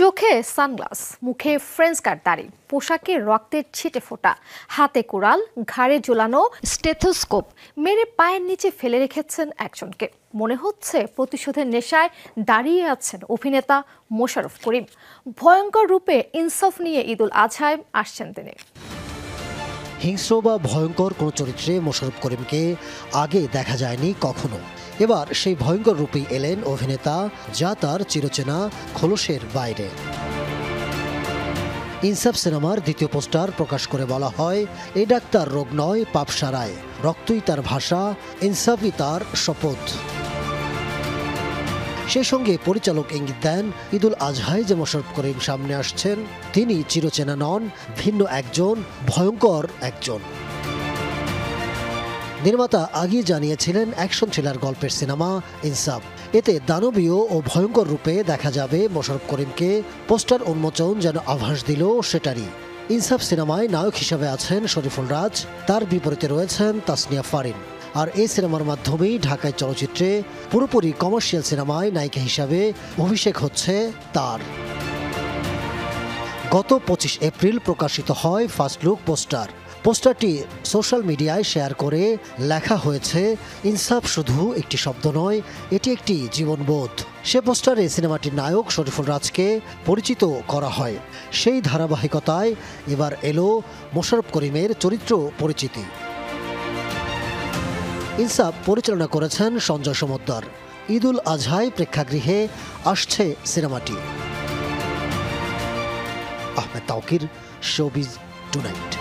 চোখে সানগ্লাস, মুখে ফ্রেঞ্চ কাট দাড়ি, পোশাকে রক্তের ছিটে ফোঁটা, হাতে কুড়াল, ঘাড়ে ঝোলানো স্টেথোস্কোপ মেরে পায়ের নিচে ফেলে রেখেছেন একজনকে। মনে হচ্ছে প্রতিশোধের নেশায় দাঁড়িয়ে আছেন অভিনেতা মোশাররফ করিম। ভয়ঙ্কর রূপে ইনসাফ নিয়ে ঈদুল আজহায় আসছেন তিনি। হিংস্র বা ভয়ঙ্কর কোনো চরিত্রে মোশাররফ করিমকে আগে দেখা যায়নি কখনো। এবার সেই ভয়ঙ্কর রূপেই এলেন অভিনেতা, যা তার চিরচেনা খোলসের বাইরে। ইনসাফ সিনেমার দ্বিতীয় পোস্টার প্রকাশ করে বলা হয়, এই ডাক্তার রোগ নয়, পাপ সারায়, রক্তই তার ভাষা, ইনসাফই তার শপথ। সেই সঙ্গে পরিচালক ইঙ্গিত দেন, ঈদুল আজহায় যে মোশাররফ করিম সামনে আসছেন তিনি চিরচেনা নন, ভিন্ন একজন, ভয়ঙ্কর একজন। নির্মাতা আগেই জানিয়েছিলেন অ্যাকশন থ্রিলার গল্পের সিনেমা ইনসাফ, এতে দানবীয় ও ভয়ঙ্কর রূপে দেখা যাবে মোশাররফ করিমকে। পোস্টার উন্মোচন যেন আভাস দিল সেটারই। ইনসাফ সিনেমায় নায়ক হিসেবে আছেন শরীফুল রাজ, তার বিপরীতে রয়েছেন তাসনিয়া ফারিন। আর এই সিনেমার মাধ্যমেই ঢাকায় চলচ্চিত্রে পুরোপুরি কমার্শিয়াল সিনেমায় নায়িকা হিসাবে অভিষেক হচ্ছে তার। গত 25 এপ্রিল প্রকাশিত হয় ফার্স্ট লুক পোস্টার। পোস্টারটি সোশ্যাল মিডিয়ায় শেয়ার করে লেখা হয়েছে, ইনসাফ শুধু একটি শব্দ নয়, এটি একটি জীবনবোধ। সে পোস্টারে সিনেমাটির নায়ক শরীফুল রাজকে পরিচিত করা হয়। সেই ধারাবাহিকতায় এবার এলো মোশাররফ করিমের চরিত্র পরিচিতি। ইনসাফ পরিচালনা করেছেন সঞ্জয় সমদ্দার। ঈদুল আজহায় প্রেক্ষাগৃহে আসছে সিনেমাটি। Ahmed Tauquir, showbiz tonight.